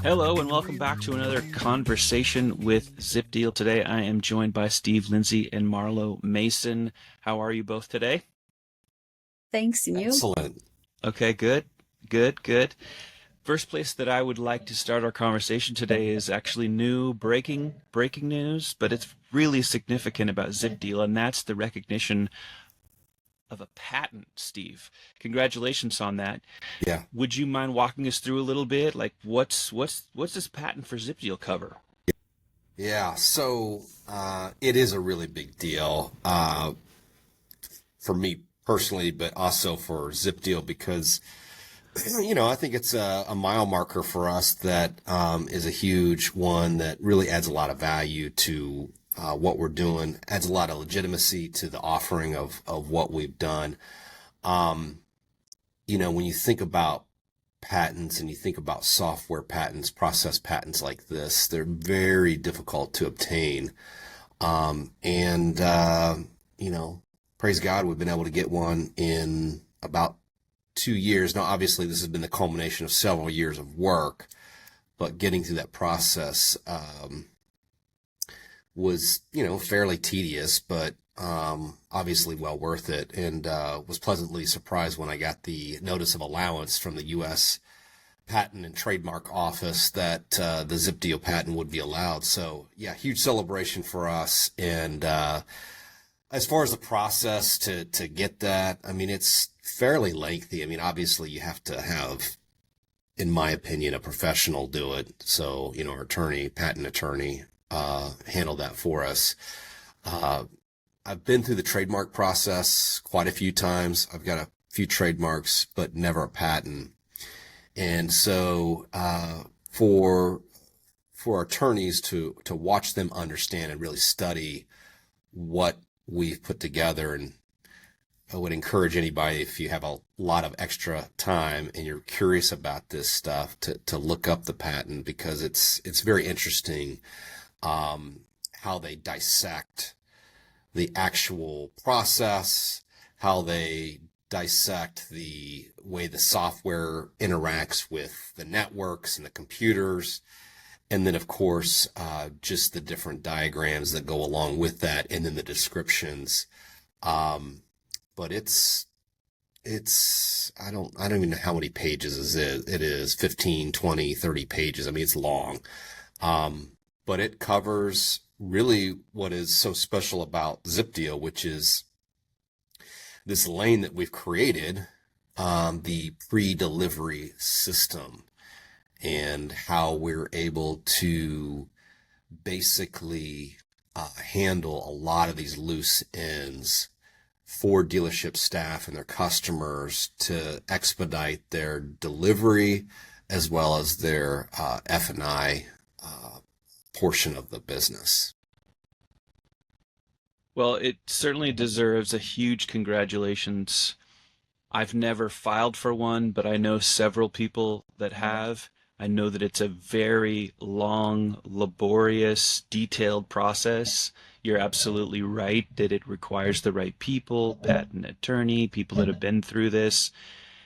Hello and welcome back to another conversation with ZipDeal. Today I am joined by Steve Lindsay and Marlo Mason. How are you both today? Thanks, and you? Excellent. Okay, good. First place that I would like to start our conversation today is actually new breaking news, but it's really significant about ZipDeal, and that's the recognition of a patent, Steve. Congratulations on that. Yeah. Would you mind walking us through a little bit? Like what's this patent for ZipDeal cover? Yeah. It is a really big deal for me personally, but also for ZipDeal because, I think it's a mile marker for us that is a huge one that really adds a lot of value to what we're doing, adds a lot of legitimacy to the offering of what we've done. Um, when you think about patents and you think about software patents, process patents like this, they're very difficult to obtain. And Praise God, we've been able to get one in about 2 years. Now, obviously, this has been the culmination of several years of work, but getting through that process was, fairly tedious, but obviously well worth it, and was pleasantly surprised when I got the notice of allowance from the U.S. Patent and Trademark Office that the ZipDeal patent would be allowed. So, yeah, huge celebration for us. And as far as the process to get that, I mean, it's fairly lengthy. I mean, obviously, you have to have, in my opinion, a professional do it. So, our patent attorney, handle that for us. Uh, I've been through the trademark process quite a few times. I've got a few trademarks, but never a patent. And so, for attorneys to watch them understand and really study what we've put together, and I would encourage anybody, if you have a lot of extra time and you're curious about this stuff, to look up the patent, because it's very interesting how they dissect the actual process, how they dissect the way the software interacts with the networks and the computers, and then of course just the different diagrams that go along with that, and then the descriptions. But it's I don't even know how many pages it is 15, 20, 30 pages. I mean, it's long. But it covers really what is so special about ZipDeal, which is this lane that we've created, the pre-delivery system, and how we're able to basically handle a lot of these loose ends for dealership staff and their customers to expedite their delivery as well as their F&I portion of the business. Well, it certainly deserves a huge congratulations. I've never filed for one, but I know several people that have. I know that it's a very long, laborious, detailed process. You're absolutely right that it requires the right people, patent attorney, people that have been through this.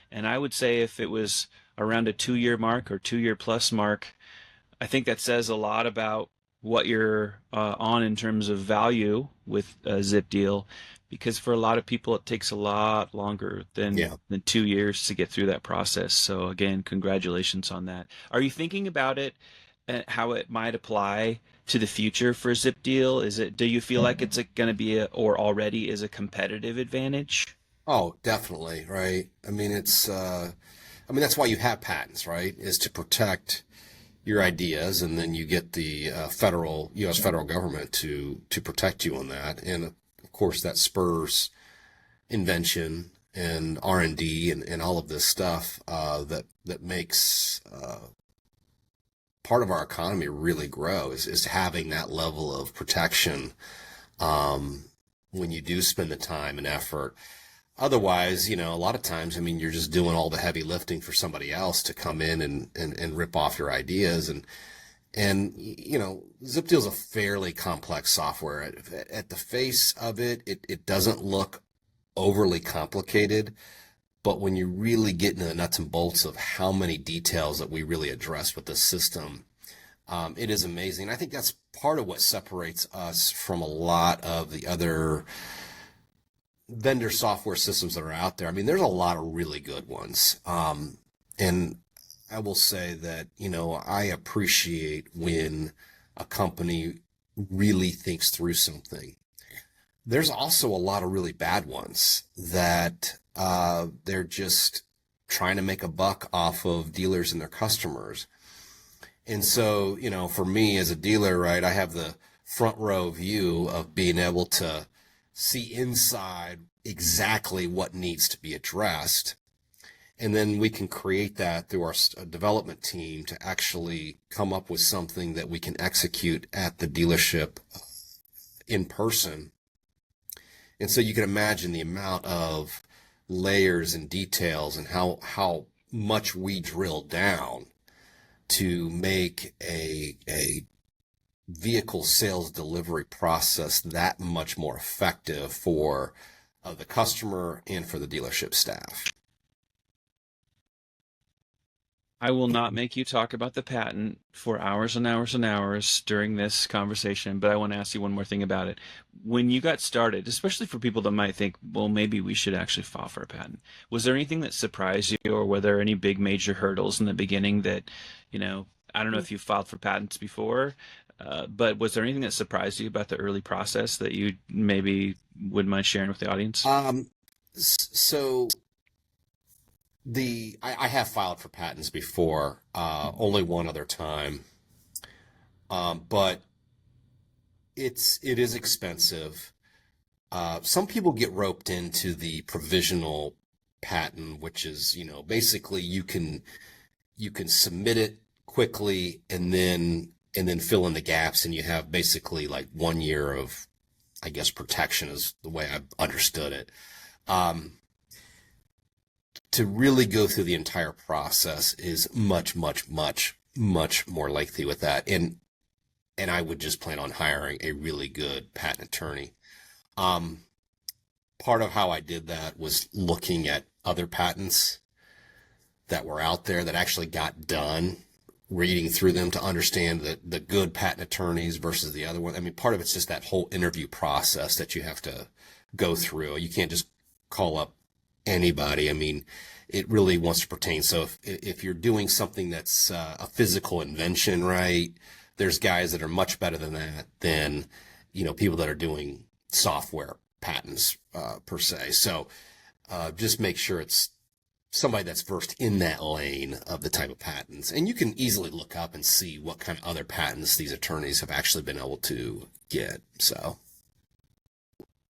And I would say if it was around a 2 year mark or 2 year plus mark, I think that says a lot about what you're on in terms of value with ZipDeal, because for a lot of people it takes a lot longer Yeah. than 2 years to get through that process. So again, congratulations on that. Are you thinking about it, how it might apply to the future for ZipDeal? Do you feel like it's going to be or already is a competitive advantage? Oh, definitely, right? I mean, that's why you have patents, right? Is to protect your ideas, and then you get the U.S. federal government to protect you on that. And of course, that spurs invention and R&D and all of this stuff that makes part of our economy really grow, is having that level of protection um, when you do spend the time and effort. Otherwise, a lot of times, I mean, you're just doing all the heavy lifting for somebody else to come in and rip off your ideas. And ZipDeal is a fairly complex software. At the face of it, it doesn't look overly complicated, But when you really get into the nuts and bolts of how many details that we really address with this system, it is amazing. I think that's part of what separates us from a lot of the other vendor software systems that are out there. I mean, there's a lot of really good ones. And I will say that, I appreciate when a company really thinks through something. There's also a lot of really bad ones that they're just trying to make a buck off of dealers and their customers. And so, for me as a dealer, right, I have the front row view of being able to see inside exactly what needs to be addressed. And then we can create that through our development team to actually come up with something that we can execute at the dealership in person. And so you can imagine the amount of layers and details and how much we drill down to make a vehicle sales delivery process that much more effective for the customer and for the dealership staff. I will not make you talk about the patent for hours and hours and hours during this conversation, but I want to ask you one more thing about it. When you got started, especially for people that might think, well, maybe we should actually file for a patent, was there anything that surprised you, or were there any big major hurdles in the beginning that, I don't know if you filed for patents before, but was there anything that surprised you about the early process that you maybe wouldn't mind sharing with the audience? So I have filed for patents before, only one other time, but it is expensive. Some people get roped into the provisional patent, which is, basically you can submit it quickly and then fill in the gaps, and you have basically like 1 year of, I guess, protection is the way I understood it. To really go through the entire process is much, much, much, much more lengthy with that. And I would just plan on hiring a really good patent attorney. Part of how I did that was looking at other patents that were out there that actually got done, reading through them to understand the good patent attorneys versus the other one. I mean, part of it's just that whole interview process that you have to go through. You can't just call up anybody. I mean, it really wants to pertain. So if you're doing something that's a physical invention, right, there's guys that are much better than that than, people that are doing software patents per se. So just make sure it's somebody that's versed in that lane of the type of patents. And you can easily look up and see what kind of other patents these attorneys have actually been able to get. So.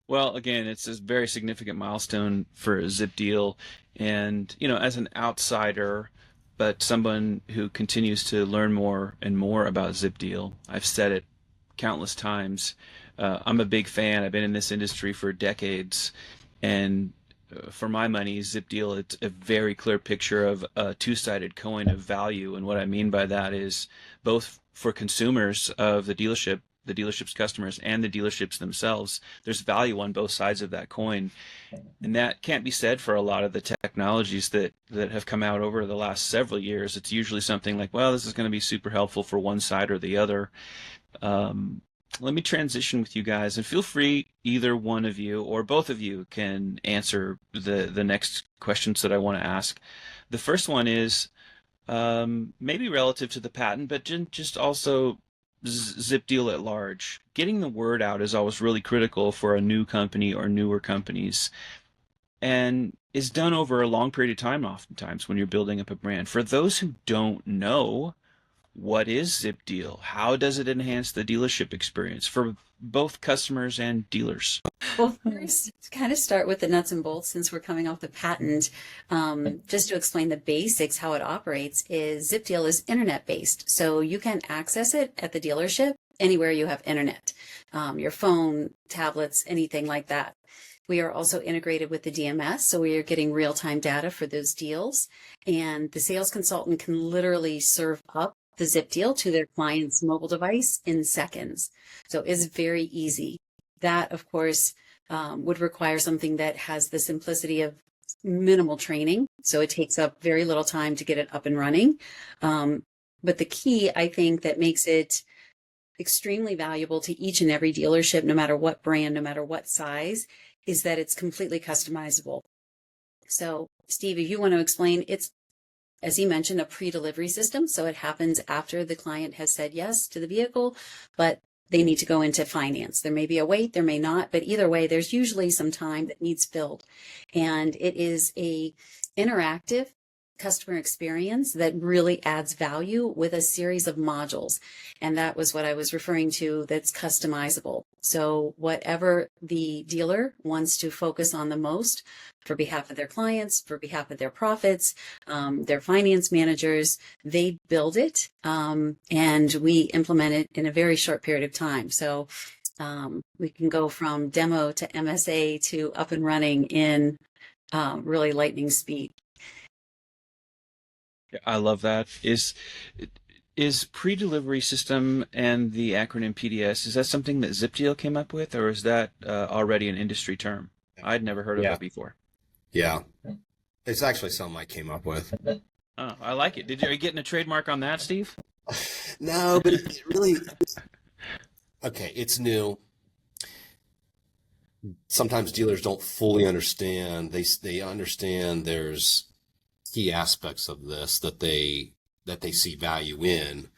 Well, again, it's a very significant milestone for ZipDeal. And, as an outsider, but someone who continues to learn more and more about ZipDeal, I've said it countless times. I'm a big fan. I've been in this industry for decades. And for my money, ZipDeal, it's a very clear picture of a two-sided coin of value. And what I mean by that is both for consumers of the dealership's customers and the dealerships themselves, there's value on both sides of that coin. And that can't be said for a lot of the technologies that have come out over the last several years. It's usually something like, well, this is going to be super helpful for one side or the other. Let me transition with you guys, and feel free, either one of you or both of you can answer the next questions that I want to ask. The first one is maybe relative to the patent, but just also ZipDeal at large. Getting the word out is always really critical for a new company or newer companies, and is done over a long period of time oftentimes when you're building up a brand. For those who don't know, what is ZipDeal? How does it enhance the dealership experience for both customers and dealers? Well, first, to kind of start with the nuts and bolts, since we're coming off the patent, just to explain the basics, how it operates is ZipDeal is internet-based. So you can access it at the dealership anywhere you have internet, your phone, tablets, anything like that. We are also integrated with the DMS, so we are getting real-time data for those deals. And the sales consultant can literally serve up the ZipDeal to their client's mobile device in seconds. So it's very easy. That, of course, would require something that has the simplicity of minimal training, so it takes up very little time to get it up and running. But the key, I think, that makes it extremely valuable to each and every dealership, no matter what brand, no matter what size, is that it's completely customizable. So, Steve, if you want to explain, it's, as he mentioned, a pre-delivery system. So it happens after the client has said yes to the vehicle, but they need to go into finance. There may be a wait, there may not, but either way, there's usually some time that needs filled. And it is a interactive customer experience that really adds value with a series of modules. And that was what I was referring to, that's customizable. So whatever the dealer wants to focus on the most for behalf of their clients, for behalf of their profits, their finance managers, they build it, and we implement it in a very short period of time. So we can go from demo to MSA to up and running in really lightning speed. I love that. Is pre-delivery system and the acronym PDS, is that something that ZipDeal came up with, or is that already an industry term? I'd never heard of Yeah. that before. Yeah. It's actually something I came up with. Oh, I like it. Are you getting a trademark on that, Steve? No, but it really, okay, it's new. Sometimes dealers don't fully understand. They understand there's key aspects of this that they see value in,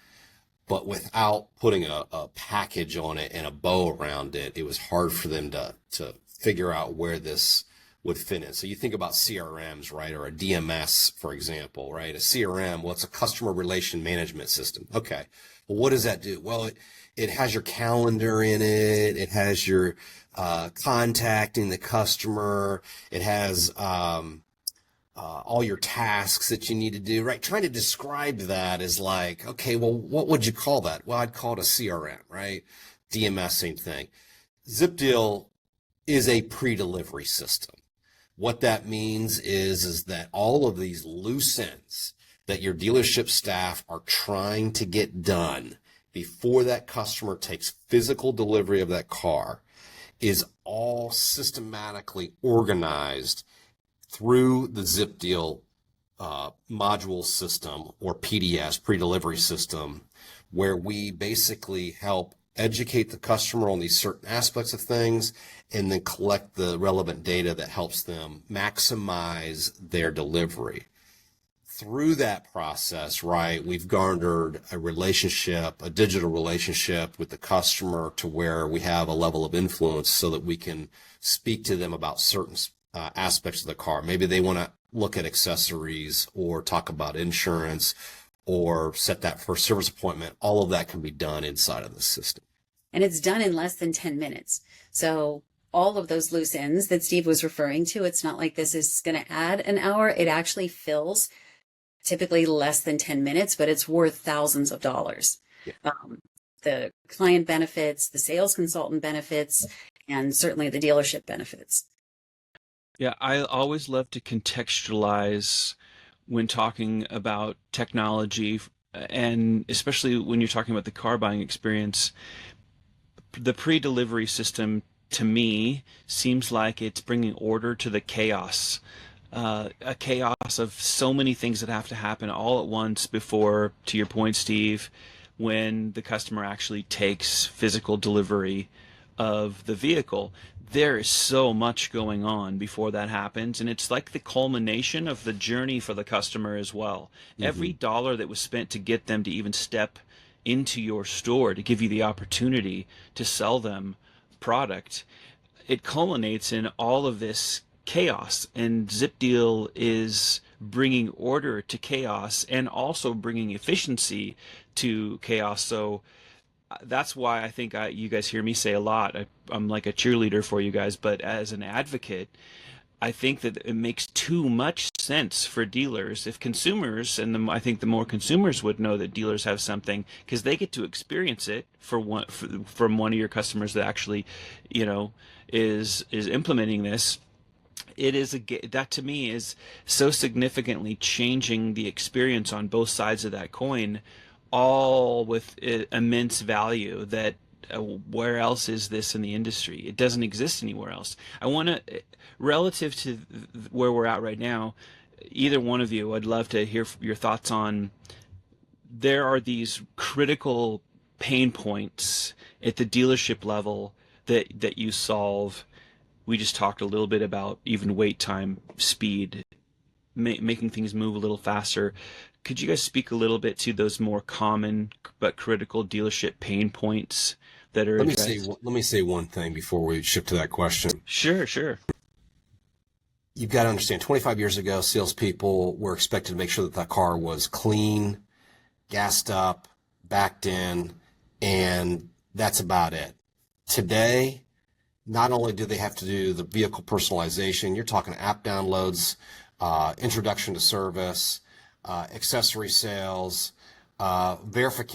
but without putting a package on it and a bow around it, it was hard for them to figure out where this would fit in. So you think about CRMs, right? Or a DMS, for example, right? A CRM, well, it's a customer relation management system. Okay. Well, what does that do? Well, it has your calendar in it. It has your contacting the customer. It has all your tasks that you need to do, right? Trying to describe that is like, okay, well, what would you call that? Well, I'd call it a CRM, right? DMS, same thing. ZipDeal is a pre-delivery system. What that means is that all of these loose ends that your dealership staff are trying to get done before that customer takes physical delivery of that car is all systematically organized through the ZipDeal module system, or PDS, pre-delivery system, where we basically help educate the customer on these certain aspects of things and then collect the relevant data that helps them maximize their delivery. Through that process, right, we've garnered a relationship, a digital relationship with the customer to where we have a level of influence so that we can speak to them about certain aspects of the car. Maybe they want to look at accessories or talk about insurance or set that first service appointment. All of that can be done inside of the system. And it's done in less than 10 minutes. So all of those loose ends that Steve was referring to, it's not like this is going to add an hour. It actually fills typically less than 10 minutes, but it's worth thousands of dollars. Yeah. The client benefits, the sales consultant benefits, and certainly the dealership benefits. Yeah, I always love to contextualize when talking about technology, and especially when you're talking about the car buying experience. The pre-delivery system, to me, seems like it's bringing order to the chaos. A chaos of so many things that have to happen all at once before, to your point, Steve, when the customer actually takes physical delivery of the vehicle. There is so much going on before that happens, and it's like the culmination of the journey for the customer as well. Mm-hmm. Every dollar that was spent to get them to even step into your store, to give you the opportunity to sell them product, it culminates in all of this chaos, and ZipDeal is bringing order to chaos and also bringing efficiency to chaos. So that's why I think you guys hear me say a lot, I'm like a cheerleader for you guys, but as an advocate, I think that it makes too much sense for dealers. If consumers, and I think the more consumers would know that dealers have something, because they get to experience it from one of your customers that actually, is implementing this. That to me is so significantly changing the experience on both sides of that coin, all with immense value that where else is this in the industry? It doesn't exist anywhere else. I want to, relative to where we're at right now, either one of you, I'd love to hear your thoughts on, there are these critical pain points at the dealership level that you solve. We just talked a little bit about even wait time, speed, making things move a little faster. Could you guys speak a little bit to those more common but critical dealership pain points that are addressed? Let me say one thing before we shift to that question. Sure, sure. You've got to understand, 25 years ago, salespeople were expected to make sure that the car was clean, gassed up, backed in, and that's about it. Today, not only do they have to do the vehicle personalization, you're talking app downloads, introduction to service, accessory sales,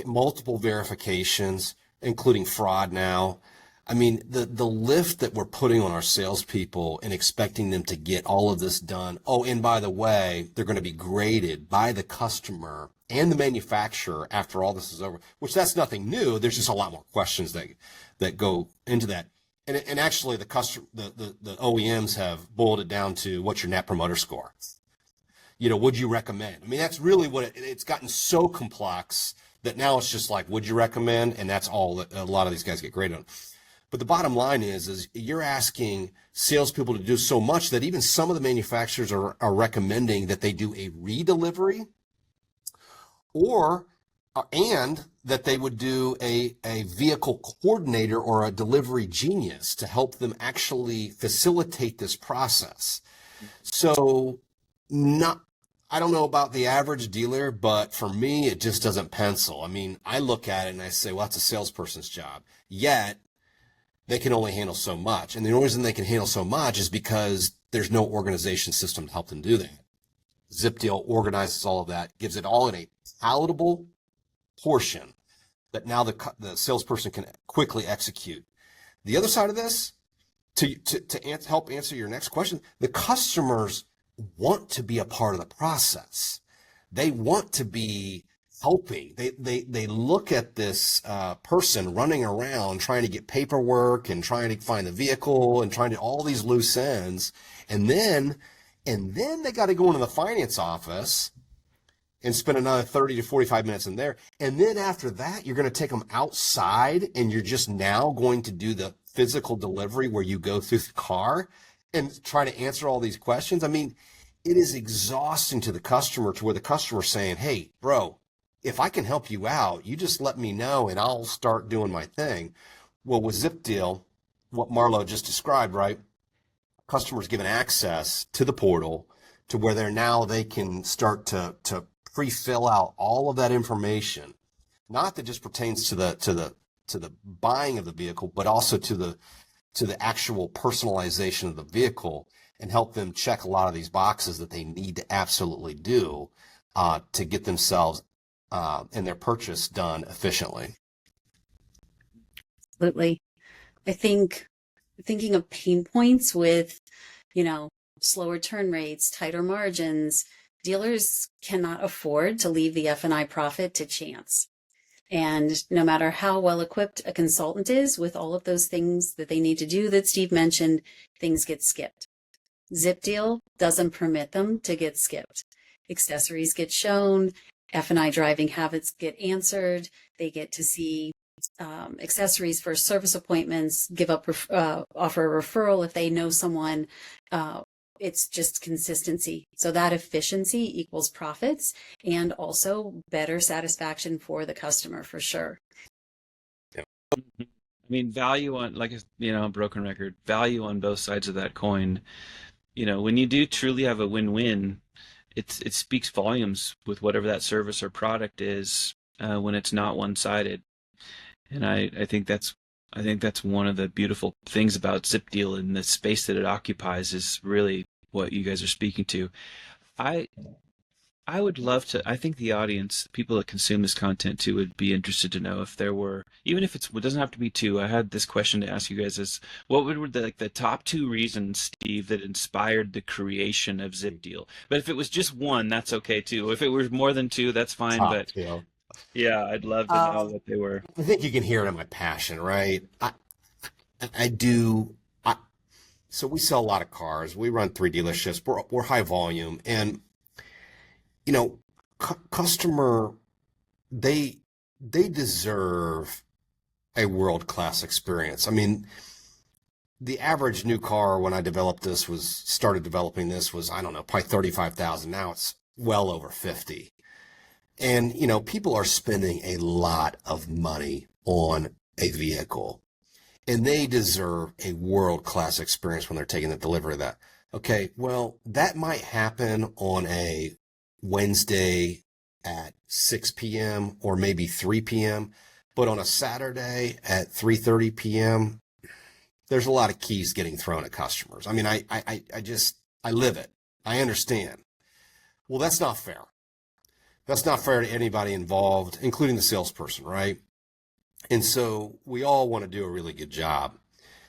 multiple verifications, including fraud now. I mean, the lift that we're putting on our salespeople and expecting them to get all of this done. Oh, and by the way, they're going to be graded by the customer and the manufacturer after all this is over, which that's nothing new. There's just a lot more questions that go into that. And actually the OEMs have boiled it down to, what's your net promoter score? Would you recommend? I mean, that's really what it's gotten so complex that now it's just like, would you recommend? And that's all that a lot of these guys get graded on. But the bottom line is you're asking salespeople to do so much that even some of the manufacturers are recommending that they do a redelivery, and that they would do a vehicle coordinator or a delivery genius to help them actually facilitate this process. So I don't know about the average dealer, but for me, it just doesn't pencil. I mean, I look at it and I say, well, that's a salesperson's job. Yet they can only handle so much. And the only reason they can handle so much is because there's no organization system to help them do that. ZipDeal organizes all of that, gives it all in a palatable portion that now the salesperson can quickly execute. The other side of this, to help answer your next question, the customers want to be a part of the process. They want to be helping. They look at this person running around trying to get paperwork and trying to find the vehicle and trying to all these loose ends, and then they got to go into the finance office and spend another 30 to 45 minutes in there. And then after that, you're going to take them outside and you're just now going to do the physical delivery where you go through the car and try to answer all these questions. I mean, it is exhausting to the customer, to where the customer's saying, hey, bro, if I can help you out, you just let me know and I'll start doing my thing. Well, with ZipDeal, what Marlo just described, right? Customers given access to the portal to where they can start to pre-fill out all of that information, not that just pertains to the buying of the vehicle, but also to the actual personalization of the vehicle, and help them check a lot of these boxes that they need to absolutely do to get themselves and their purchase done efficiently. Absolutely. I think thinking of pain points with, slower turn rates, tighter margins, dealers cannot afford to leave the F&I profit to chance. And no matter how well equipped a consultant is with all of those things that they need to do that Steve mentioned, things get skipped. ZipDeal doesn't permit them to get skipped. Accessories get shown, F&I driving habits get answered, they get to see accessories for service appointments, offer a referral if they know someone. It's just consistency. So that efficiency equals profits and also better satisfaction for the customer, for sure. Yeah. I mean, value on, like, broken record, value on both sides of that coin. When you do truly have a win-win, it speaks volumes with whatever that service or product is, when it's not one-sided. And I think that's one of the beautiful things about ZipDeal and the space that it occupies is really what you guys are speaking to. I would love to, I think the audience, people that consume this content too, would be interested to know if there were, even if it doesn't have to be two. I had this question to ask you guys: is what were the top two reasons, Steve, that inspired the creation of ZipDeal? But if it was just one, that's okay too. If it was more than two, that's fine. Top But two. Yeah, I'd love to know Um, what they were. I think you can hear it in my passion, right? I do. So we sell a lot of cars. We run 3 dealerships. We're high volume, and you know, customer they they deserve a world class experience. I mean, the average new car when I started developing this was, I don't know, probably 35,000. Now it's well over 50. And people are spending a lot of money on a vehicle, and they deserve a world class experience when they're taking the delivery of that. Okay, well, that might happen on a Wednesday at 6 p.m. or maybe 3 p.m., but on a Saturday at 3:30 p.m., there's a lot of keys getting thrown at customers. I mean, I live it. I understand. Well, that's not fair. That's not fair to anybody involved, including the salesperson, right? And so we all want to do a really good job.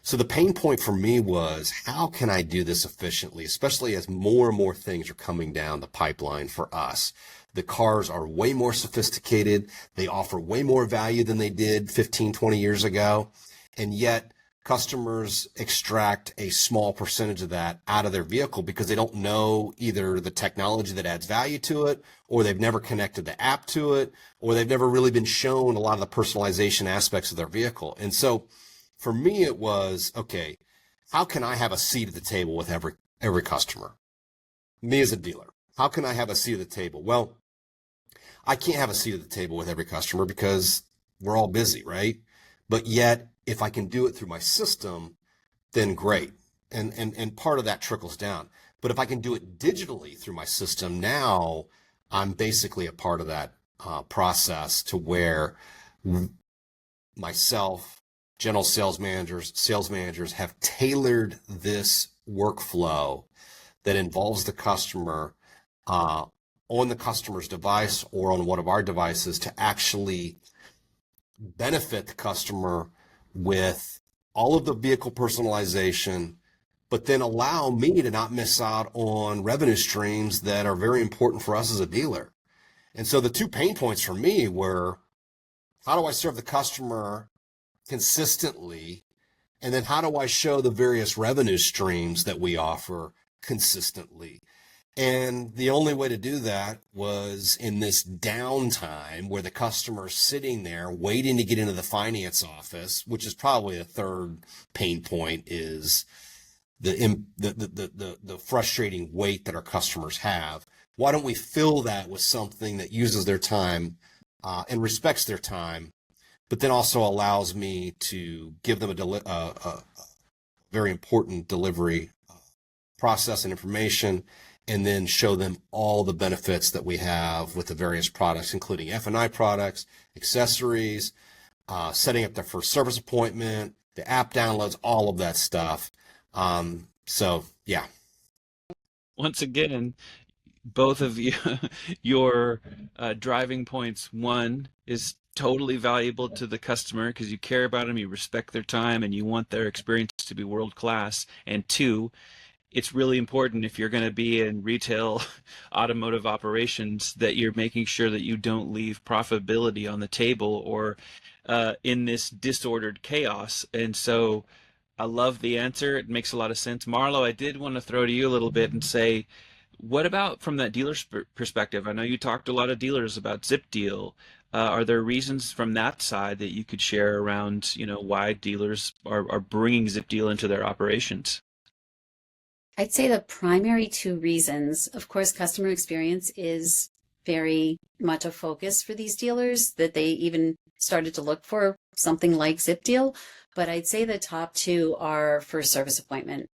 So the pain point for me was, how can I do this efficiently, especially as more and more things are coming down the pipeline for us? The cars are way more sophisticated. They offer way more value than they did 15, 20 years ago. And yet customers extract a small percentage of that out of their vehicle because they don't know either the technology that adds value to it, or they've never connected the app to it, or they've never really been shown a lot of the personalization aspects of their vehicle. And so for me, it was, okay, how can I have a seat at the table with every customer? Me as a dealer, how can I have a seat at the table? Well, I can't have a seat at the table with every customer because we're all busy, right? But yet, if I can do it through my system, then great. And part of that trickles down. But if I can do it digitally through my system, now I'm basically a part of that process, to where myself, general sales managers have tailored this workflow that involves the customer on the customer's device or on one of our devices, to actually benefit the customer with all of the vehicle personalization, but then allow me to not miss out on revenue streams that are very important for us as a dealer. And so the two pain points for me were, how do I serve the customer consistently? And then how do I show the various revenue streams that we offer consistently? And the only way to do that was in this downtime where the customer's sitting there waiting to get into the finance office, which is probably the third pain point, is the frustrating wait that our customers have. Why don't we fill that with something that uses their time and respects their time, but then also allows me to give them a very important delivery process and information, and then show them all the benefits that we have with the various products, including F&I products, accessories, setting up their first service appointment, the app downloads, all of that stuff. So yeah. Once again, both of you, your driving points. One is totally valuable to the customer because you care about them, you respect their time, and you want their experience to be world class. And two, it's really important if you're going to be in retail automotive operations that you're making sure that you don't leave profitability on the table or in this disordered chaos. And so I love the answer. It makes a lot of sense. Marlo, I did want to throw to you a little bit and say, what about from that dealer's perspective? I know you talked to a lot of dealers about ZipDeal. Are there reasons from that side that you could share around, why dealers are bringing ZipDeal into their operations? I'd say the primary two reasons, of course, customer experience is very much a focus for these dealers, that they even started to look for something like ZipDeal. But I'd say the top two are first service appointment.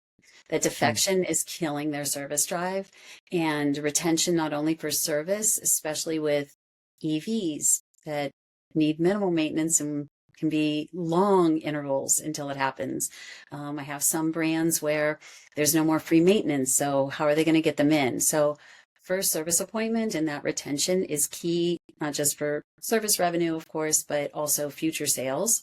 That defection is killing their service drive, and retention, not only for service, especially with EVs that need minimal maintenance and can be long intervals until it happens. I have some brands where there's no more free maintenance. So how are they going to get them in? So first service appointment and that retention is key, not just for service revenue, of course, but also future sales.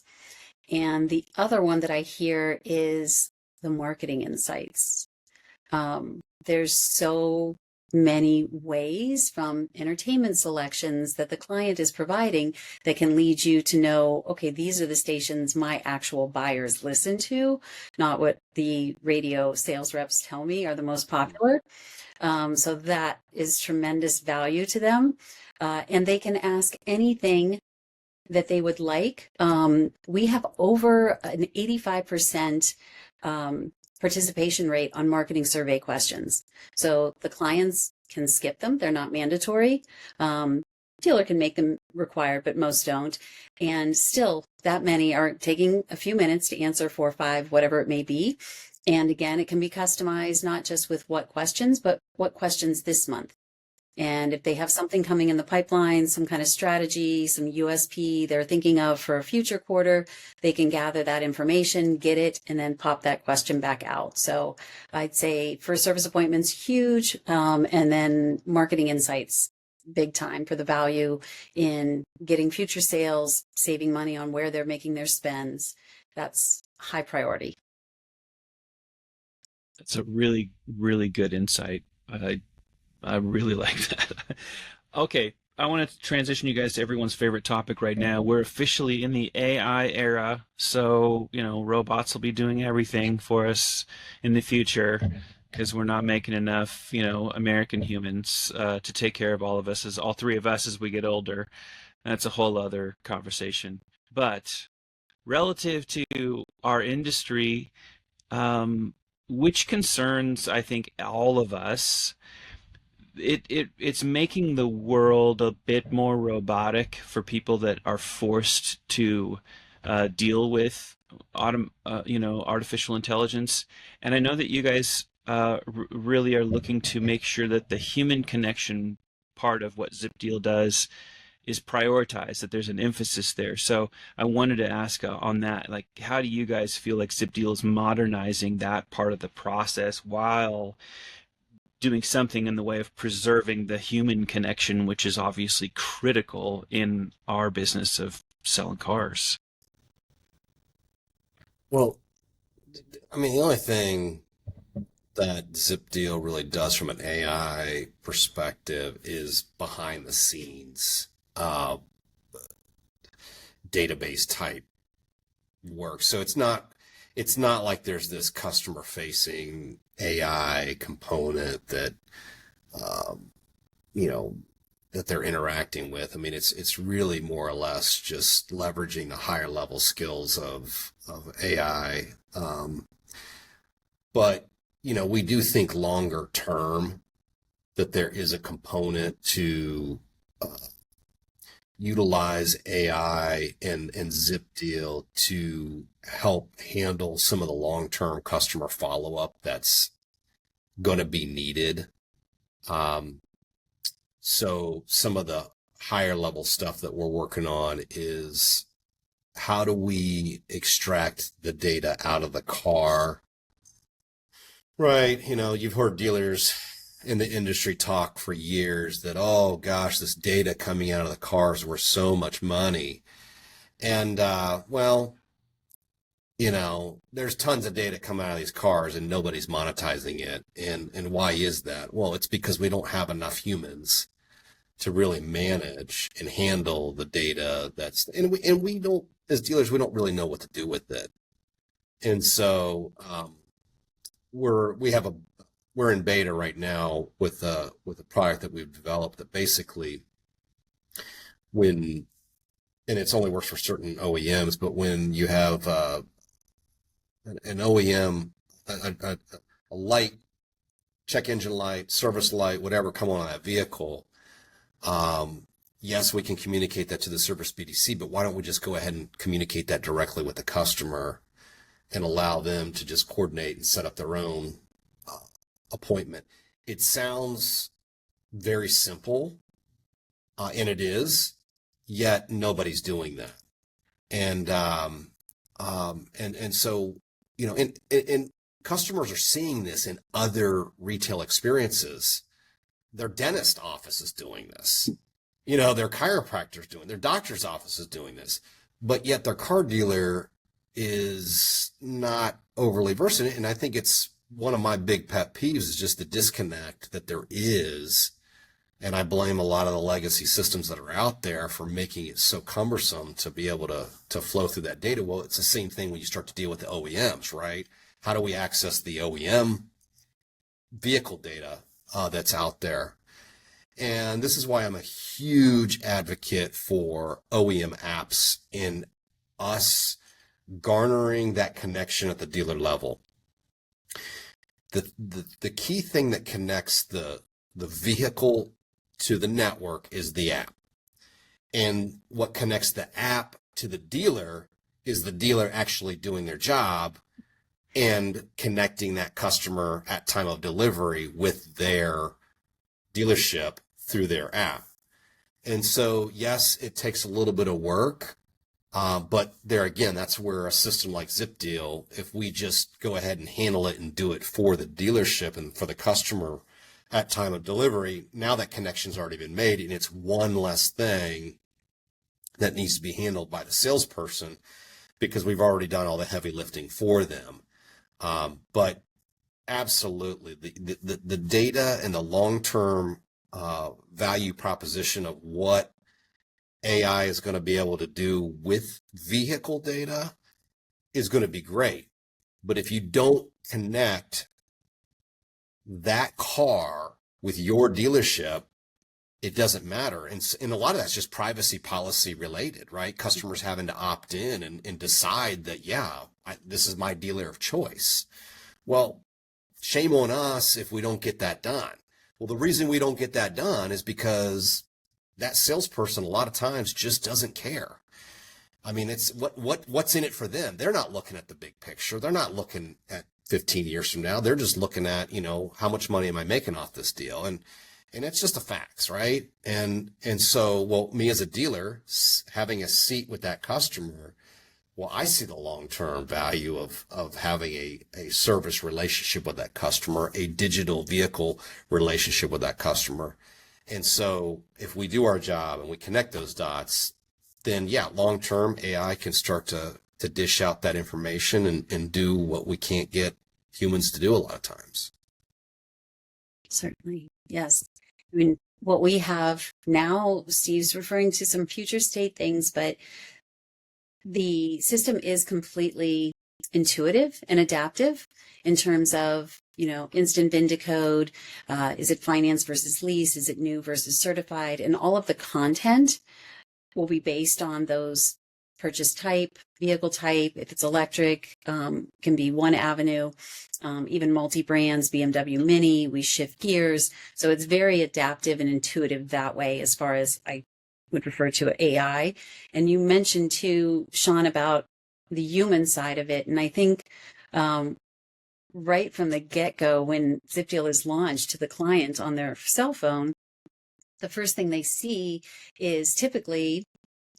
And the other one that I hear is the marketing insights. There's so many ways, from entertainment selections that the client is providing, that can lead you to know, okay, these are the stations my actual buyers listen to, not what the radio sales reps tell me are the most popular. So that is tremendous value to them. And they can ask anything that they would like. We have over an 85% participation rate on marketing survey questions. So the clients can skip them. They're not mandatory. Dealer can make them required, but most don't. And still, that many are taking a few minutes to answer 4 or 5, whatever it may be. And again, it can be customized, not just with what questions, but what questions this month. And if they have something coming in the pipeline, some kind of strategy, some USP they're thinking of for a future quarter, they can gather that information, get it, and then pop that question back out. So I'd say first service appointments, huge. And then marketing insights, big time for the value in getting future sales, saving money on where they're making their spends. That's high priority. That's a really, really good insight. I really like that. Okay, I want to transition you guys to everyone's favorite topic right now. We're officially in the AI era, so robots will be doing everything for us in the future because we're not making enough, American humans to take care of all of us, as all three of us as we get older. That's a whole other conversation. But relative to our industry, which concerns I think all of us. It's making the world a bit more robotic for people that are forced to deal with artificial intelligence. And I know that you guys really are looking to make sure that the human connection part of what ZipDeal does is prioritized, that there's an emphasis there. So I wanted to ask on that, like, how do you guys feel like ZipDeal is modernizing that part of the process while doing something in the way of preserving the human connection, which is obviously critical in our business of selling cars? Well, I mean, the only thing that ZipDeal really does from an AI perspective is behind the scenes database type work. So it's not like there's this customer facing AI component that that they're interacting with. I mean, it's really more or less just leveraging the higher level skills of AI. But we do think longer term that there is a component to utilize AI and ZipDeal to help handle some of the long-term customer follow-up that's going to be needed. So some of the higher level stuff that we're working on is how do we extract the data out of the car? Right. You've heard dealers in the industry talk for years that, oh gosh, this data coming out of the cars worth so much money. And, there's tons of data coming out of these cars and nobody's monetizing it. And why is that? Well, it's because we don't have enough humans to really manage and handle the data and we don't, as dealers, we don't really know what to do with it. And so, we're in beta right now with a product that we've developed that basically and it's only works for certain OEMs, but when you have an OEM, a light, check engine light, service light, whatever come on that vehicle, yes, we can communicate that to the service BDC, but why don't we just go ahead and communicate that directly with the customer and allow them to just coordinate and set up their own appointment? It sounds very simple, and it is, yet nobody's doing that. And so, and customers are seeing this in other retail experiences. Their dentist office is doing this. Their chiropractor's doing, their doctor's office is doing this, but yet their car dealer is not overly versed in it. And I think it's one of my big pet peeves is just the disconnect that there is. And I blame a lot of the legacy systems that are out there for making it so cumbersome to be able to flow through that data. Well, it's the same thing when you start to deal with the OEMs, right? How do we access the OEM vehicle data that's out there? And this is why I'm a huge advocate for OEM apps in us garnering that connection at the dealer level. The key thing that connects the vehicle to the network is the app. And what connects the app to the dealer is the dealer actually doing their job and connecting that customer at time of delivery with their dealership through their app. And so, yes, it takes a little bit of work, but there again, that's where a system like ZipDeal, if we just go ahead and handle it and do it for the dealership and for the customer at time of delivery, now that connection's already been made, and it's one less thing that needs to be handled by the salesperson because we've already done all the heavy lifting for them. But absolutely, the data and the long-term value proposition of what AI is going to be able to do with vehicle data is going to be great. But if you don't connect that car with your dealership, it doesn't matter. And a lot of that's just privacy policy related, right? Customers having to opt in and decide that, yeah, this is my dealer of choice. Well, shame on us if we don't get that done. Well, the reason we don't get that done is because that salesperson a lot of times just doesn't care. I mean, it's what's in it for them. They're not looking at the big picture. They're not looking at 15 years from now. They're just looking at, how much money am I making off this deal? And it's just the facts, right? And so, well, me as a dealer having a seat with that customer, well, I see the long-term value of having a service relationship with that customer, a digital vehicle relationship with that customer. And so if we do our job and we connect those dots, then yeah, long-term AI can start to dish out that information and do what we can't get humans to do a lot of times. Certainly. Yes. I mean, what we have now, Steve's referring to some future state things, but the system is completely intuitive and adaptive in terms of, instant VIN to code. Is it finance versus lease? Is it new versus certified? And all of the content will be based on those purchase type, vehicle type. If it's electric, can be one avenue, even multi-brands, BMW Mini, we shift gears. So it's very adaptive and intuitive that way as far as I would refer to AI. And you mentioned too, Sean, about the human side of it. And I think right from the get-go, when ZipDeal is launched to the client on their cell phone, the first thing they see is typically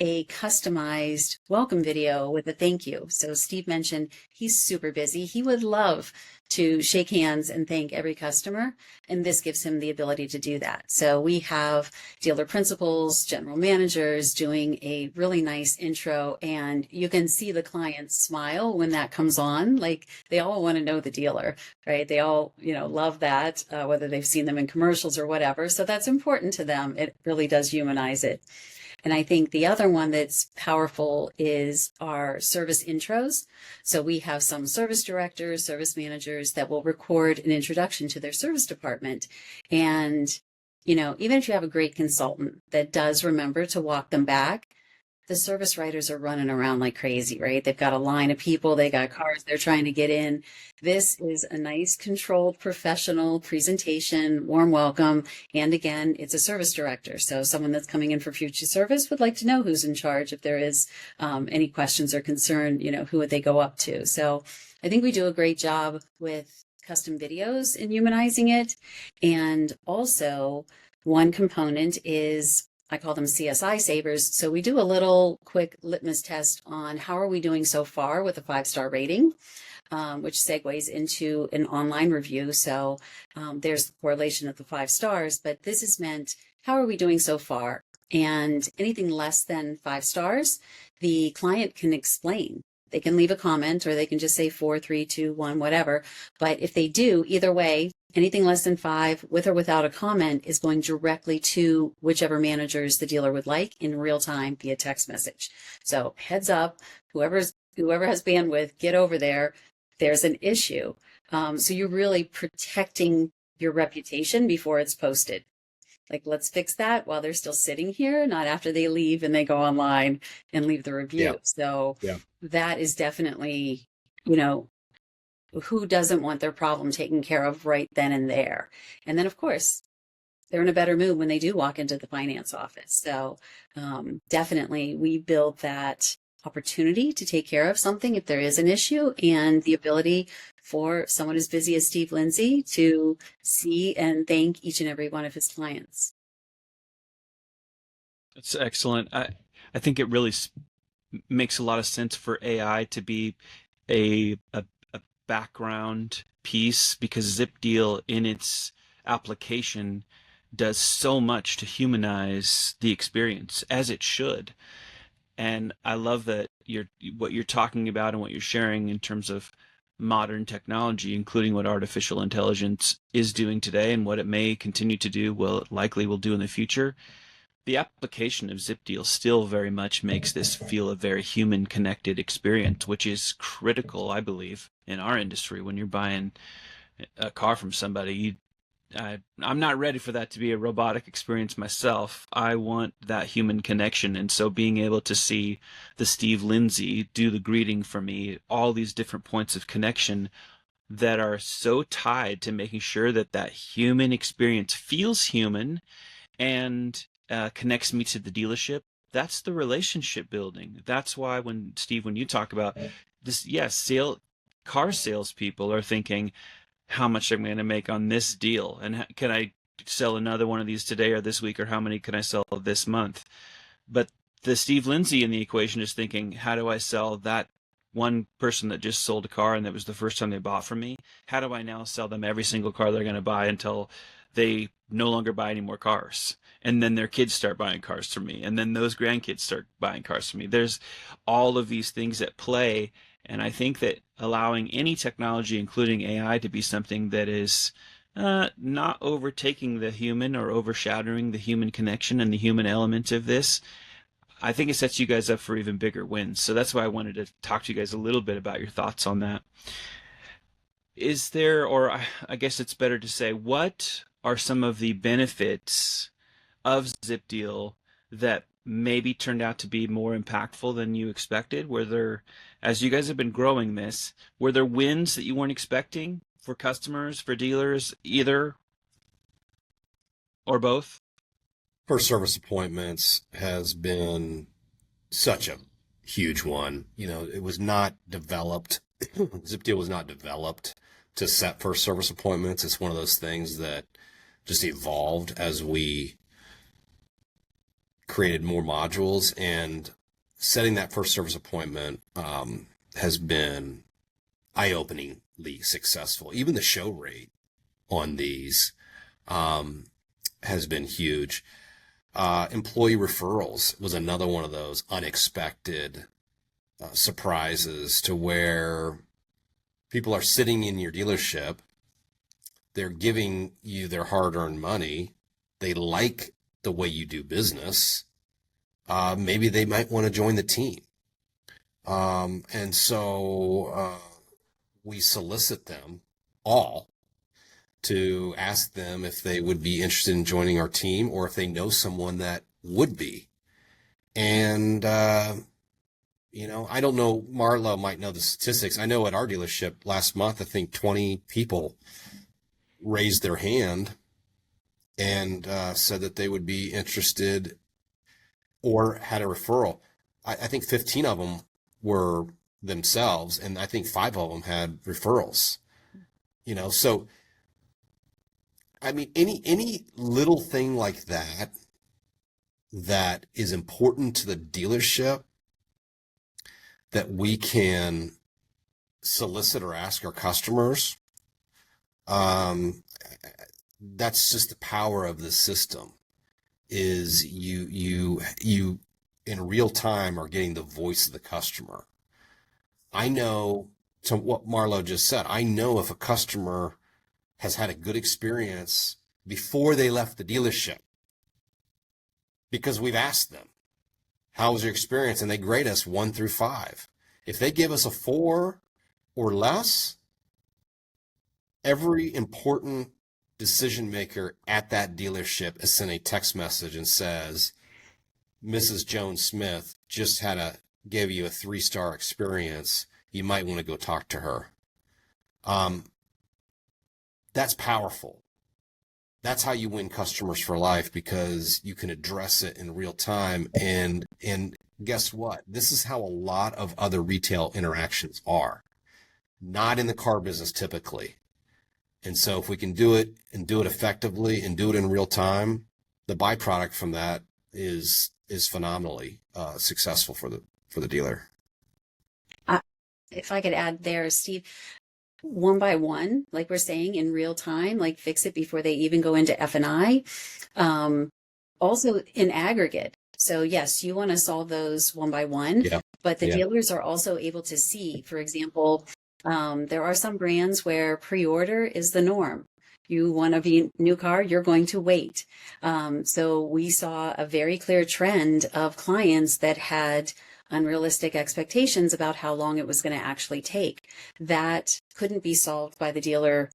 a customized welcome video with a thank you. So Steve mentioned he's super busy. He would love to shake hands and thank every customer, and this gives him the ability to do that. So we have dealer principals, general managers doing a really nice intro, and you can see the clients smile when that comes on. Like, they all want to know the dealer, right? They all, love that, whether they've seen them in commercials or whatever. So that's important to them. It really does humanize it. And I think the other one that's powerful is our service intros. So we have some service directors, service managers that will record an introduction to their service department. And, even if you have a great consultant that does remember to walk them back, the service writers are running around like crazy, right? They've got a line of people, they got cars they're trying to get in. This is a nice, controlled, professional presentation, warm welcome. And again, it's a service director. So someone that's coming in for future service would like to know who's in charge. If there is any questions or concern, who would they go up to? So I think we do a great job with custom videos and humanizing it. And also, one component is, I call them CSI savers. So we do a little quick litmus test on how are we doing so far with a 5-star rating, which segues into an online review. So there's the correlation of the 5 stars, but this is meant, how are we doing so far? And anything less than 5 stars, the client can explain they can leave a comment, or they can just say 4, 3, 2, 1, whatever. But if they do, either way, anything less than 5, with or without a comment, is going directly to whichever managers the dealer would like in real time via text message. So heads up, whoever has bandwidth, get over there. There's an issue. So you're really protecting your reputation before it's posted. Like, let's fix that while they're still sitting here, not after they leave and they go online and leave the review. Yeah. So Yeah. that is definitely, you know, who doesn't want their problem taken care of right then and there? And then, of course, they're in a better mood when they do walk into the finance office. So definitely we build that opportunity to take care of something if there is an issue, and the ability for someone as busy as Steve Lindsay to see and thank each and every one of his clients. That's excellent. I think it really makes a lot of sense for AI to be a background piece, because ZipDeal in its application does so much to humanize the experience, as it should. And I love that what you're talking about and what you're sharing in terms of modern technology, including what artificial intelligence is doing today and what it may continue to do, well, it likely will do in the future. The application of ZipDeal still very much makes this feel a very human connected experience, which is critical, I believe, in our industry. When you're buying a car from somebody, I'm not ready for that to be a robotic experience myself. I want that human connection. And so being able to see the Steve Lindsay do the greeting for me, all these different points of connection that are so tied to making sure that that human experience feels human and connects me to the dealership. That's the relationship building. That's why when Steve, when you talk about this, yes, car salespeople are thinking, how much am I going to make on this deal, and can I sell another one of these today or this week, or how many can I sell this month? But the Steve Lindsay in the equation is thinking, how do I sell that one person that just sold a car and that was the first time they bought from me? How do I now sell them every single car they're going to buy until they no longer buy any more cars? And then their kids start buying cars from me. And then those grandkids start buying cars from me. There's all of these things at play. And I think that allowing any technology, including AI, to be something that is not overtaking the human or overshadowing the human connection and the human element of this, I think it sets you guys up for even bigger wins. So that's why I wanted to talk to you guys a little bit about your thoughts on that. Is there, or I guess it's better to say, what are some of the benefits of ZipDeal that maybe turned out to be more impactful than you expected? Were there, as you guys have been growing this, were there wins that you weren't expecting for customers, for dealers, either or both? First service appointments has been such a huge one. You know, it was not developed. ZipDeal was not developed to set first service appointments. It's one of those things that just evolved as we created more modules, and setting that first service appointment has been eye-openingly successful. Even the show rate on these has been huge. Employee referrals was another one of those unexpected surprises, to where people are sitting in your dealership, they're giving you their hard-earned money, they like the way you do business, maybe they might want to join the team. And so we solicit them all to ask them if they would be interested in joining our team, or if they know someone that would be. And, you know, I don't know, Marlo might know the statistics. I know at our dealership last month, I think 20 people raised their hand and said that they would be interested or had a referral. I think 15 of them were themselves, and I think 5 of them had referrals. You know, so I mean, any little thing like that that is important to the dealership that we can solicit or ask our customers, that's just the power of the system. Is you in real time are getting the voice of the customer. I know, to what Marlo just said, I know if a customer has had a good experience before they left the dealership because we've asked them, how was your experience? And they grade us 1 through 5. If they give us a 4 or less, every important decision maker at that dealership is sent a text message and says, Mrs. Jones Smith just gave you a 3-star experience. You might want to go talk to her. That's powerful. That's how you win customers for life, because you can address it in real time. And guess what? This is how a lot of other retail interactions are. Not in the car business typically. And so if we can do it and do it effectively and do it in real time, the byproduct from that is phenomenally successful for the dealer. If I could add there, Steve, one by one, like we're saying, in real time, like fix it before they even go into F&I. Also in aggregate. So yes, you want to solve those one by one, Yeah. but the dealers are also able to see, for example, there are some brands where pre-order is the norm. You want a new car, you're going to wait. So we saw a very clear trend of clients that had unrealistic expectations about how long it was going to actually take. That couldn't be solved by the dealer,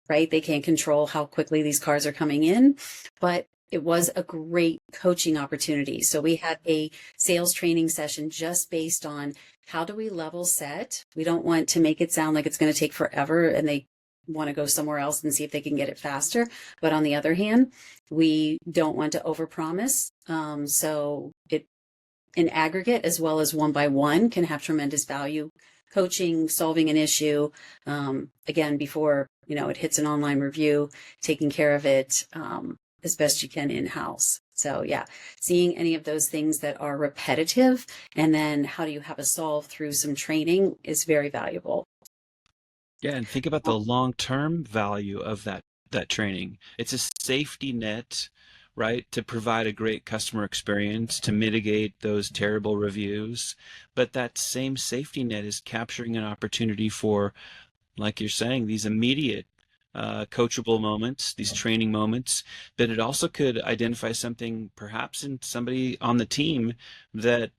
right? They can't control how quickly these cars are coming in, but it was a great coaching opportunity. So we had a sales training session just based on how do we level set? We don't want to make it sound like it's going to take forever and they want to go somewhere else and see if they can get it faster. But on the other hand, we don't want to overpromise. So it, in aggregate, as well as one by one, can have tremendous value. Coaching, solving an issue, again, before, it hits an online review, taking care of it as best you can in-house. So yeah, seeing any of those things that are repetitive, and then how do you have a solve through some training is very valuable. Yeah, and think about the long-term value of that training. It's a safety net, right, to provide a great customer experience, to mitigate those terrible reviews. But that same safety net is capturing an opportunity for, like you're saying, these immediate coachable moments, these training moments, but it also could identify something perhaps in somebody on the team that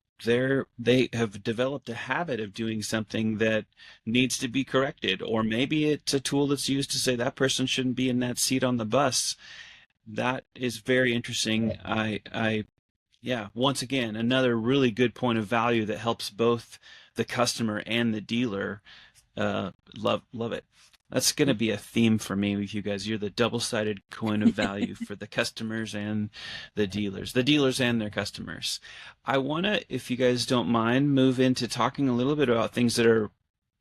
they have developed a habit of doing something that needs to be corrected, or maybe it's a tool that's used to say that person shouldn't be in that seat on the bus. That is very interesting. Yeah, once again, another really good point of value that helps both the customer and the dealer. Love it. That's going to be a theme for me with you guys. You're the double-sided coin of value for the customers and the dealers and their customers. I want to, if you guys don't mind, move into talking a little bit about things that are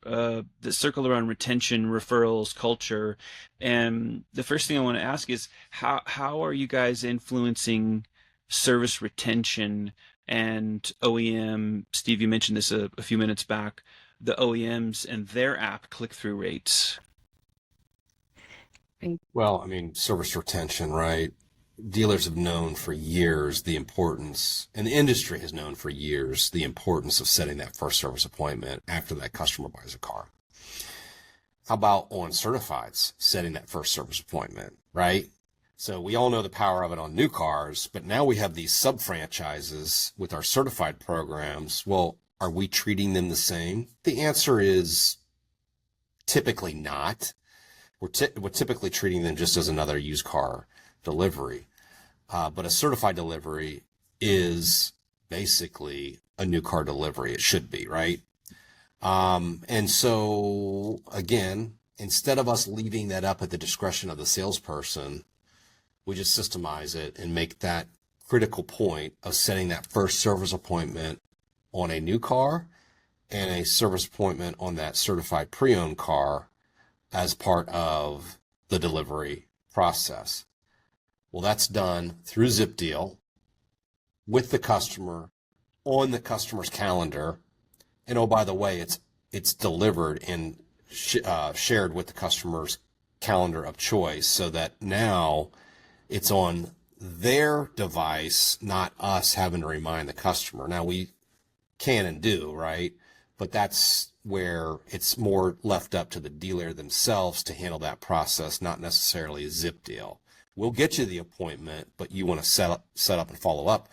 that circle around retention, referrals, culture. And the first thing I want to ask is how are you guys influencing service retention and OEM? Steve, you mentioned this a few minutes back, the OEMs and their app click-through rates. Well, I mean, service retention, right? Dealers have known for years the importance, and the industry has known for years the importance of setting that first service appointment after that customer buys a car. How about on certifieds, setting that first service appointment, right? So we all know the power of it on new cars, but now we have these sub-franchises with our certified programs. Well, are we treating them the same? The answer is typically not. We're typically treating them just as another used car delivery. But a certified delivery is basically a new car delivery. It should be, right? And so, again, instead of us leaving that up at the discretion of the salesperson, we just systemize it and make that critical point of setting that first service appointment on a new car and a service appointment on that certified pre-owned car as part of the delivery process. Well, that's done through ZipDeal with the customer on the customer's calendar. And oh, by the way, it's delivered and shared with the customer's calendar of choice, so that now it's on their device, not us having to remind the customer. Now we can and do, right? but that's where it's more left up to the dealer themselves to handle that process, not necessarily a ZipDeal. We'll get you the appointment, but you want to set up and follow up.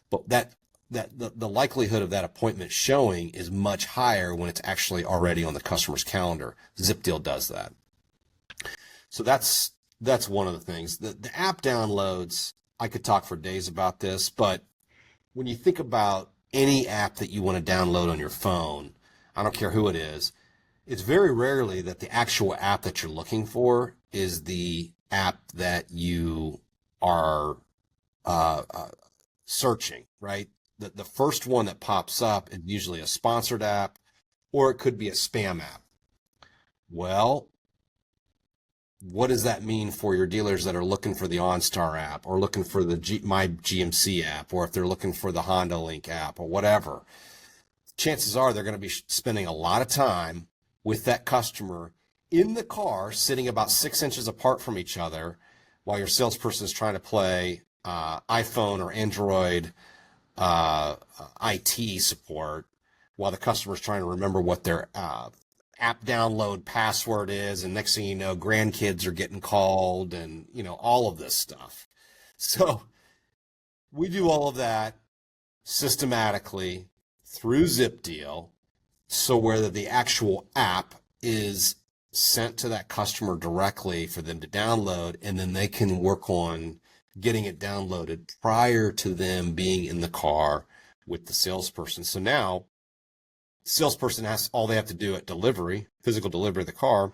But the likelihood of that appointment showing is much higher when it's actually already on the customer's calendar. ZipDeal does that. So that's one of the things. The app downloads, I could talk for days about this, but when you think about any app that you want to download on your phone, I don't care who it is, it's very rarely that the actual app that you're looking for is the app that you are searching, right? The first one that pops up is usually a sponsored app, or it could be a spam app. Well, what does that mean for your dealers that are looking for the OnStar app, or looking for the My GMC app, or if they're looking for the Honda Link app or whatever? Chances are they're going to be spending a lot of time with that customer in the car, sitting about 6 inches apart from each other, while your salesperson is trying to play iPhone or Android IT support, while the customer is trying to remember what their app download password is, and next thing you know, grandkids are getting called, and all of this stuff. So we do all of that systematically through ZipDeal, so where the actual app is sent to that customer directly for them to download, and then they can work on getting it downloaded prior to them being in the car with the salesperson. So now salesperson all they have to do at delivery, physical delivery of the car,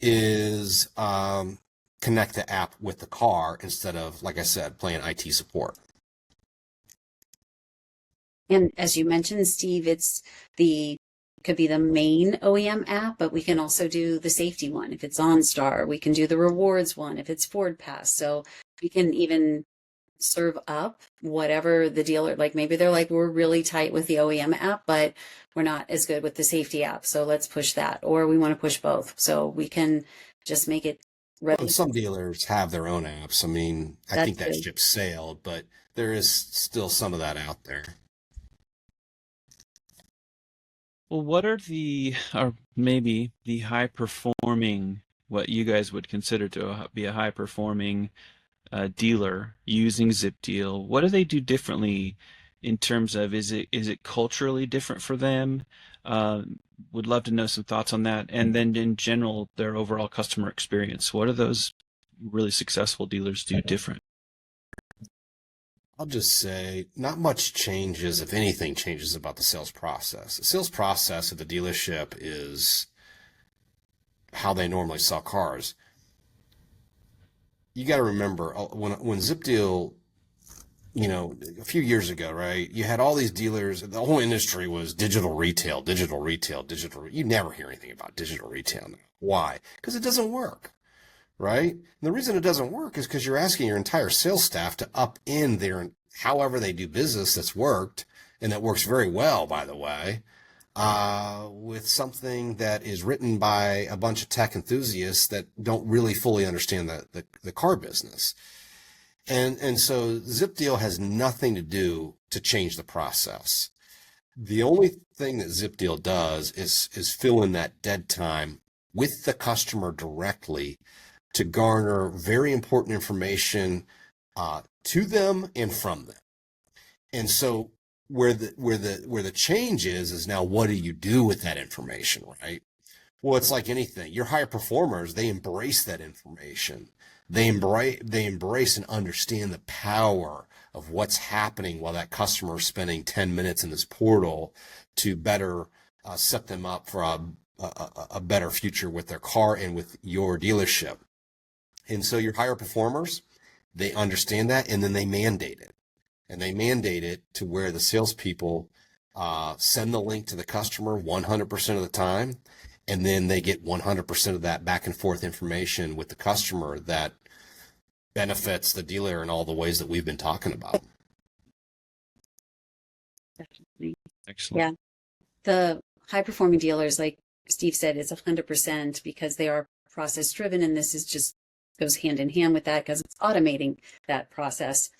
is connect the app with the car instead of, like I said, playing IT support. And as you mentioned, Steve, could be the main OEM app, but we can also do the safety one. If it's OnStar, we can do the rewards one if it's Ford Pass. So we can even serve up whatever the dealer, like maybe they're like, we're really tight with the OEM app, but we're not as good with the safety app. So let's push that, or we want to push both. So we can just make it ready. Well, some dealers have their own apps. I mean, I think that ship sailed, but there is still some of that out there. Well, what are or maybe the high performing, what you guys would consider to be a high performing dealer using ZipDeal? What do they do differently in terms of, is it culturally different for them? Would love to know some thoughts on that. And then in general, their overall customer experience. What do those really successful dealers do different? I'll just say not much changes, if anything changes, about the sales process. The sales process at the dealership is how they normally sell cars. You got to remember when ZipDeal, a few years ago, right? You had all these dealers. The whole industry was digital retail, digital retail, digital. You never hear anything about digital retail now. Why? Because it doesn't work. Right? And the reason it doesn't work is because you're asking your entire sales staff to up in their, however they do business that's worked, and that works very well, by the way, with something that is written by a bunch of tech enthusiasts that don't really fully understand the car business. And so ZipDeal has nothing to do to change the process. The only thing that ZipDeal does is fill in that dead time with the customer directly to garner very important information to them and from them. And so where the change is now, what do you do with that information, right? Well, it's like anything. Your higher performers, they embrace that information. They embrace and understand the power of what's happening while that customer is spending 10 minutes in this portal to better set them up for a better future with their car and with your dealership. And so your higher performers, they understand that, and then they mandate it. And they mandate it to where the salespeople send the link to the customer 100% of the time, and then they get 100% of that back and forth information with the customer that benefits the dealer in all the ways that we've been talking about. Definitely. Excellent. Yeah. The high performing dealers, like Steve said, is 100% because they are process driven, and this is just goes hand in hand with that because it's automating that process.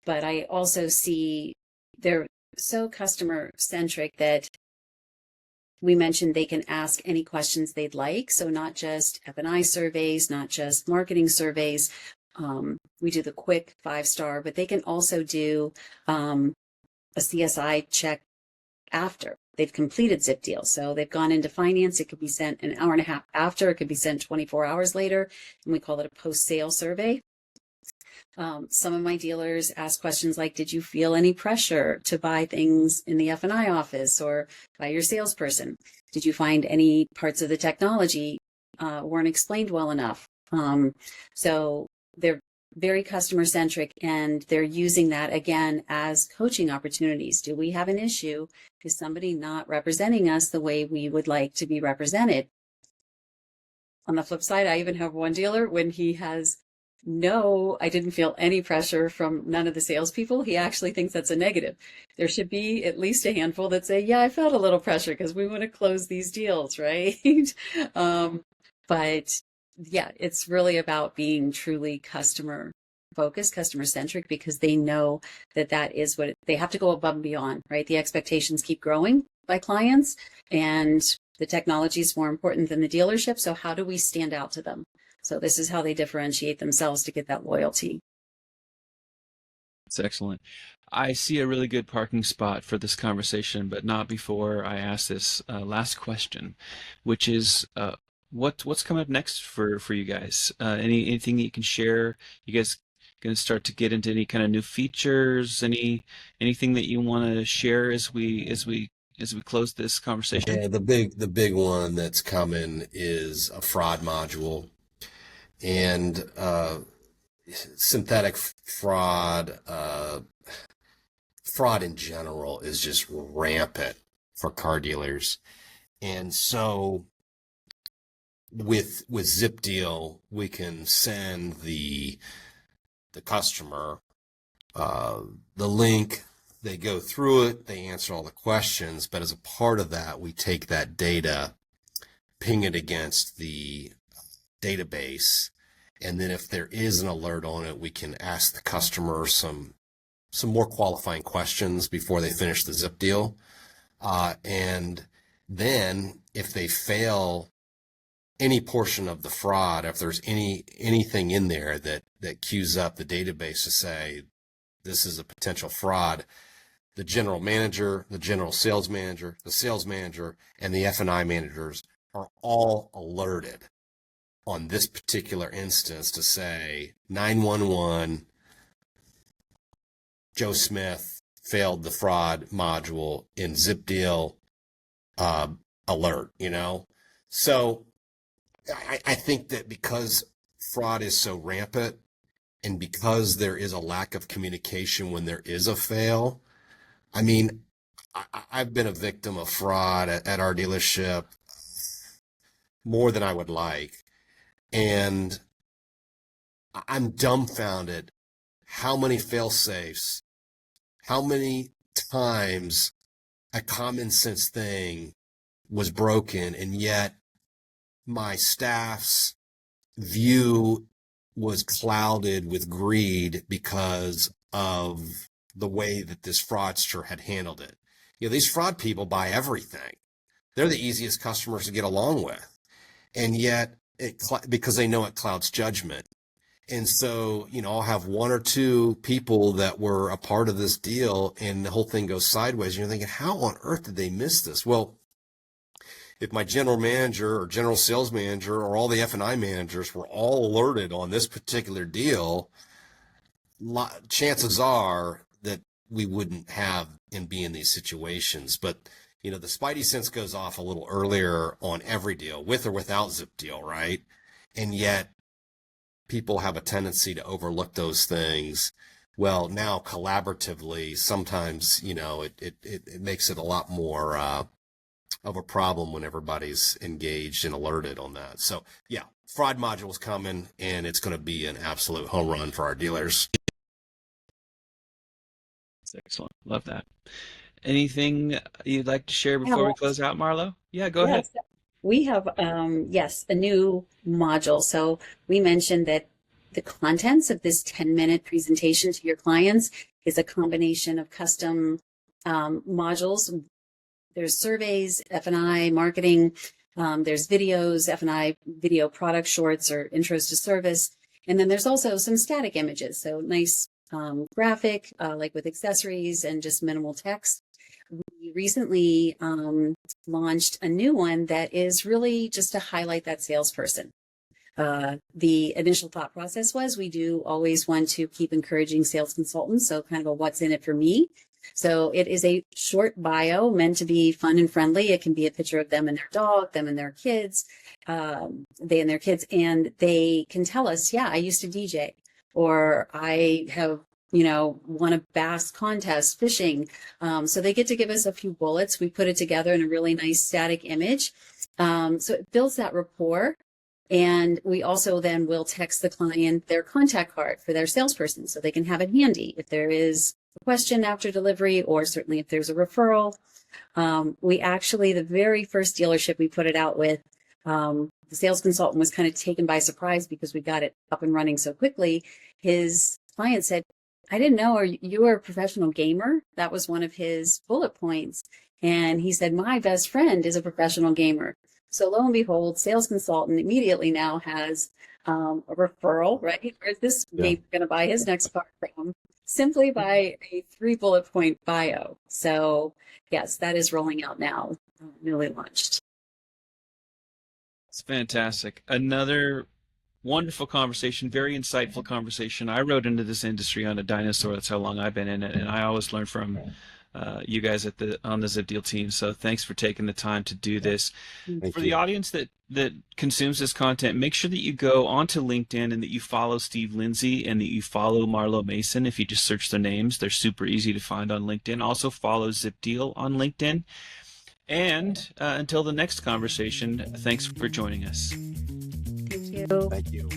But I also see they're so customer centric that we mentioned they can ask any questions they'd like. So not just F&I surveys, not just marketing surveys. We do the quick 5-star, but they can also do a CSI check after they've completed ZipDeal. So they've gone into finance. It could be sent an hour and a half after. It could be sent 24 hours later. And we call it a post-sale survey. Some of my dealers ask questions like, did you feel any pressure to buy things in the F&I office or by your salesperson? Did you find any parts of the technology weren't explained well enough? So they're very customer centric, and they're using that again as coaching opportunities. Do we have an issue? Is somebody not representing us the way we would like to be represented? On the flip side, I even have one dealer when he has I didn't feel any pressure from none of the salespeople. He actually thinks that's a negative. There should be at least a handful that say, yeah, I felt a little pressure because we want to close these deals, right? But yeah, it's really about being truly customer focused, customer centric, because they know that is what they have to go above and beyond, right? The expectations keep growing by clients, and the technology is more important than the dealership. So how do we stand out to them? So this is how they differentiate themselves to get that loyalty. That's excellent. I see a really good parking spot for this conversation, but not before I ask this last question, which is what's coming up next for you guys? Anything that you can share? You guys going to start to get into any kind of new features? Anything that you want to share as we close this conversation? Yeah, the big one that's coming is a fraud module. And synthetic fraud, fraud in general is just rampant for car dealers. And so with ZipDeal, we can send the customer the link. They go through it, they answer all the questions, but as a part of that, we take that data, ping it against the database, and then if there is an alert on it, we can ask the customer some more qualifying questions before they finish the ZipDeal. And then if they fail any portion of the fraud, if there's anything in there that queues up the database to say this is a potential fraud, the general manager, the general sales manager, the sales manager, and the F&I managers are all alerted on this particular instance to say 911, Joe Smith failed the fraud module in ZipDeal alert, So I think that because fraud is so rampant and because there is a lack of communication when there is a fail, I mean, I've been a victim of fraud at our dealership more than I would like. And I'm dumbfounded how many fail-safes, how many times a common sense thing was broken, and yet my staff's view was clouded with greed because of the way that this fraudster had handled it. These fraud people buy everything. They're the easiest customers to get along with. And yet, because they know it clouds judgment. And so, I'll have one or two people that were a part of this deal and the whole thing goes sideways. You're thinking, how on earth did they miss this? Well, if my general manager or general sales manager or all the F&I managers were all alerted on this particular deal, chances are that we wouldn't have and be in these situations. But the spidey sense goes off a little earlier on every deal, with or without ZipDeal, right? And yet people have a tendency to overlook those things. Well, now collaboratively, sometimes, it makes it a lot more of a problem when everybody's engaged and alerted on that. So yeah, fraud module is coming, and it's going to be an absolute home run for our dealers. That's excellent. Love that. Anything you'd like to share before we close out, Marlo? Yeah, go ahead. Yes, we have, a new module. So we mentioned that the contents of this 10-minute presentation to your clients is a combination of custom modules. There's surveys, F&I, marketing. There's videos, F&I video product shorts or intros to service. And then there's also some static images. So nice graphic, like with accessories and just minimal text. We recently launched a new one that is really just to highlight that salesperson. The initial thought process was we do always want to keep encouraging sales consultants. So kind of a what's in it for me. So it is a short bio meant to be fun and friendly. It can be a picture of them and their dog, them and their kids, they and their kids, and they can tell us, yeah, I used to DJ, or I have, won a bass contest fishing. So they get to give us a few bullets. We put it together in a really nice static image. So it builds that rapport. And we also then will text the client their contact card for their salesperson so they can have it handy if there is a question after delivery, or certainly if there's a referral. We actually, the very first dealership we put it out with, the sales consultant was kind of taken by surprise because we got it up and running so quickly. His client said, I didn't know you were a professional gamer. That was one of his bullet points. And he said, my best friend is a professional gamer. So lo and behold, sales consultant immediately now has a referral, right? Where's this going to buy his next car from? Simply by a 3 bullet point bio. So yes, that is rolling out now, newly launched. It's fantastic. Another wonderful conversation, very insightful conversation. I rode into this industry on a dinosaur. That's how long I've been in it, and I always learn from you guys on the ZipDeal team. So thanks for taking the time to do this. For the audience that consumes this content, make sure that you go onto LinkedIn and that you follow Steve Lindsay and that you follow Marlo Mason. If you just search their names, they're super easy to find on LinkedIn. Also follow ZipDeal on LinkedIn. And until the next conversation, thanks for joining us. Thank you. Thank you.